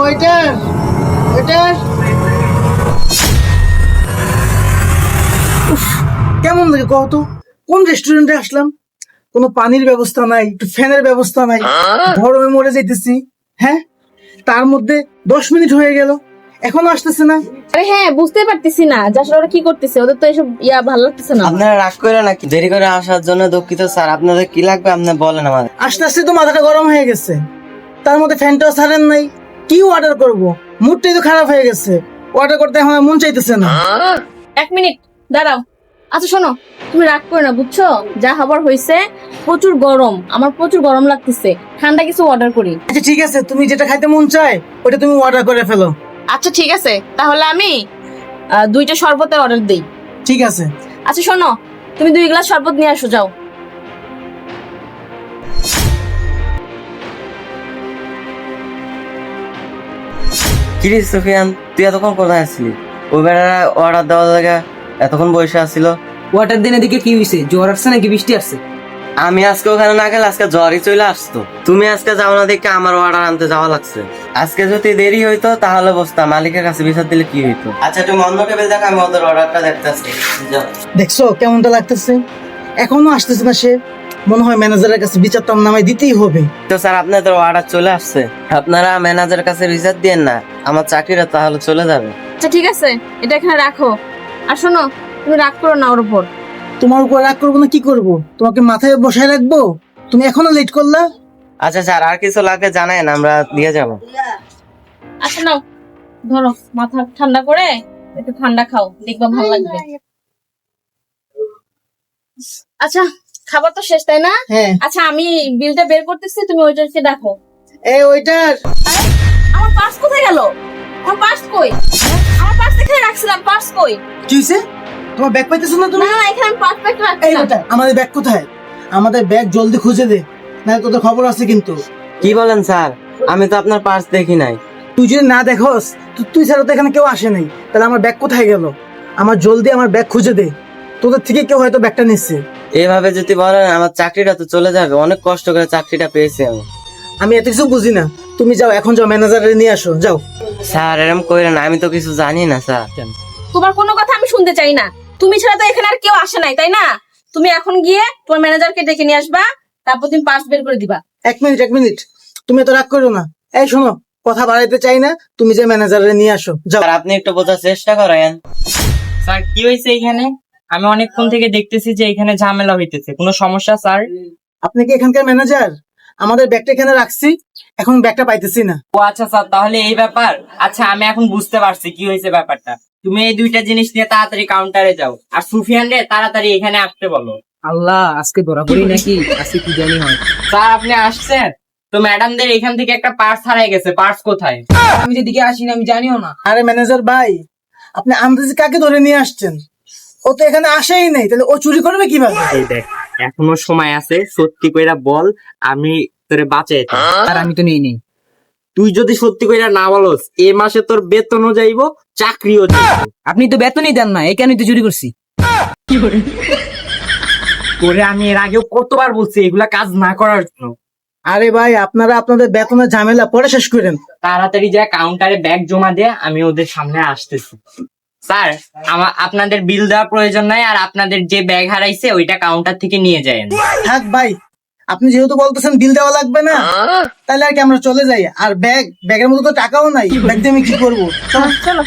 Waiter, waiter. উফ, কেমন লাগে কত? কোন রেস্টুরেন্টে আসলাম? কোনো পানির ব্যবস্থা নাই, একটু ফ্যানের ব্যবস্থা নাই, গরমে মরে যাইতেছি। হ্যাঁ, তার মধ্যে 10 মিনিট হয়ে গেল, এখনো আসতেছে না। আরে হ্যাঁ, বুঝতে পারতেছি না যে আসলে ওরা কি করতেছে। ওদের তো এসব ভালো লাগতেছে না। আপনারা রাগ করে নাকি? দেরি করে আসার জন্য দুঃখিত স্যার। আপনাদের কি লাগবে আপনি বলেন আমাদের। আস্তে আস্তে তো মাথাটা গরম হয়ে গেছে, তার মধ্যে ফ্যানটাও ছাড়েন নাই। কি অর্ডার করব? মুডটাই তো খারাপ হয়ে গেছে। অর্ডার করতে এখন আর মন চাইতেছে না। 1 মিনিট দাঁড়াও। আচ্ছা শোনো, তুমি রাগ করো না, বুঝছো? যা হবার হয়েছে। প্রচুর গরম, আমার প্রচুর গরম লাগতেছে। ঠান্ডা কিছু অর্ডার করি। আচ্ছা ঠিক আছে, তুমি যেটা খাইতে মন চায় ওটা তুমি অর্ডার করে ফেলো। আচ্ছা ঠিক আছে, তাহলে আমি 2টা শরবতের অর্ডার দিই। ঠিক আছে। আচ্ছা শোনো, তুমি 2 গ্লাস শরবত নিয়ে আসো, যাও। কিরে সুফিয়ান, তুই এতক্ষণ কোথায় আসছিলি? ওই বেড়ারা অর্ডার দেওয়ার জায়গা এতক্ষণ বসে আসছিল। ওয়াটার দিনে দিকে কি হইছে? জ্বর আসছে নাকি বৃষ্টি আসছে? আমি আজকে ওখানে না গেলে আজকে জ্বরই চলে আসতো। তুমি আজকে যাও না দেখে আমার অর্ডার আনতে যাওয়া লাগছে। আজকে যদি দেরি হইতো তাহলে বসতাম, মালিকের কাছে বিচার দিলে কি হইতো। আচ্ছা তুমি অন্য টেবিল দেখো, আমি ওদের অর্ডারটা দেখতেছি। যাও। দেখছো কেমনটা লাগতেছে? এখনো আসতেছে না সে। মনে হয় ম্যানেজারের কাছে বিচার তার নামে দিতেই হবে। তো স্যার আপনাদের অর্ডার চলে আসছে, আপনারা ম্যানেজারের কাছে বিচার দিয়েন না, আমার চাকরিটা তাহলে চলে যাবে। আচ্ছা ঠিক আছে, এটা এখানে রাখো। আর শোনো, তুমি রাগ করো না ওর উপর। তোমার উপর রাগ করবো না কি করব? তোমাকে মাথায় বসায় রাখবো? তুমি এখনো লেট করলা। আচ্ছা স্যার, আর কিছু লাগলে জানায়েন, আমরা দিয়ে যাবো। আচ্ছা নাও, ধরো, মাথা ঠান্ডা করে একটু ঠান্ডা খাও, দেখবা ভালো লাগবে। আচ্ছা, খাবার তো শেষ, তাই না? হ্যাঁ। আচ্ছা, আমি বিলটা বের করতেছি, তুমি ওইটাকে দেখো। এই ওয়েটার, আমার পার্স কোথায় গেল? আমার পার্স কই? আমার পার্স এখানে রাখছিলাম, পার্স কই? কি হয়েছে? তোমার ব্যাগ পাইতেছো না তুমি? না না, এখানে আমি পার্স প্যাক এই রাখছিলাম। ওটা, আমাদের ব্যাগ কোথায়? আমাদের ব্যাগ জলদি খুঁজে দে, না তোদের খবর আছে কিন্তু। কি বলেন স্যার? আমি তো আপনার পার্স দেখি নাই। তুই যদি না দেখোস, তুই ছাড়া তো এখানে কেউ আসে নাই, তাহলে আমার ব্যাগ কোথায় গেল? আমার জলদি আমার ব্যাগ খুঁজে দে, তোদের থেকে কেউ হয়তো ব্যাগটা নিচ্ছে। এভাবে যদি বলেন আমার চাকরিটা তো চলে যাবে, অনেক কষ্ট করে চাকরিটা পেয়েছি আমি। আমি এত কিছু বুঝি না, তুমি যাও, এখন যাও ম্যানেজারে নিয়ে আসো, যাও। স্যার এরম কইরেন না, আমি তো কিছু জানি না স্যার। তোমার কোনো কথা আমি শুনতে চাই না। তুমি ছাড়া তো এখানে আর কেউ আসে নাই, তাই না? তুমি এখন গিয়ে তোমার ম্যানেজারকে ডেকে নিয়ে আসবা, তারপর তুমি পার্স বের করে দিবা। 1 মিনিট, তুমি তো রাগ করো না। এই শোনো, কথা বাড়াইতে চাই না, তুমি যে ম্যানেজারে নিয়ে আসো, যাও। স্যার আপনি একটু বোঝার চেষ্টা করেন। স্যার কি হয়েছে এখানে? আমি অনেকক্ষণ থেকে দেখতেছি যে এখানে ঝামেলা হইতেছে। কোনো সমস্যা স্যার? আপনি কি এখানকার ম্যানেজার? আমাদের ব্যাগটা এখানে রাখছি, এখন ব্যাগটা পাইতেছি না। ও আচ্ছা স্যার, তাহলে এই ব্যাপার। আচ্ছা আমি এখন বুঝতে পারছি কি হয়েছে ব্যাপারটা। তুমি এই 2টা জিনিস নিয়ে তাড়াতাড়ি কাউন্টারে যাও, আর সুফিয়ান রে তাড়াতাড়ি এখানে আসতে বলো। আল্লাহ, আজকে ধরা পড়ি নাকি? আজকে কি জানি হয়। স্যার আপনি আসছেন তো ম্যাডামদের এখান থেকে একটা পার্স হারাই গেছে। পার্স কোথায়? আমি যেদিকে আসি না, আমি জানিও না। আরে ম্যানেজার ভাই, আপনি আন্দাজে কাকে ধরে নিয়ে আসছেন? ও তো এখানে আসেই নাই, তাহলে ও চুরি করবে কিভাবে? এই দেখ, এখনো সময় আছে, সত্যি কইরা বল, আমি তোরে বাঁচাই। আর আমি তো নেই। তুই যদি সত্যি কইরা না বলস, এ মাসে তোর বেতনও যাইবো, চাকরিও যাইবো। আপনি তো বেতনই দেন না, এই কেন তো চুরি করছি? করে আমি এর আগেও কতবার বলছি এগুলা কাজ না করার জন্য। আরে ভাই, আপনারা আপনাদের বেতনের ঝামেলা পরে শেষ করেন। তাড়াতাড়ি যা কাউন্টারে ব্যাগ জমা দিয়ে আমি ওদের সামনে আসতেছি। স্যার আপনাদের বিল দেওয়ার প্রয়োজন নাই, আর আপনাদের যে ব্যাগ হারাইছে ওইটা কাউন্টার থেকে নিয়ে যায়েন। থাক ভাই, আপনি যেহেতু বলতেছেন বিল দেওয়া লাগবে না, তাহলে আর কি আমরা চলে যাই। আর ব্যাগের মধ্যে তো টাকাও নাই, ব্যাগ দিয়ে আমি কি করবো? চলো। চলো।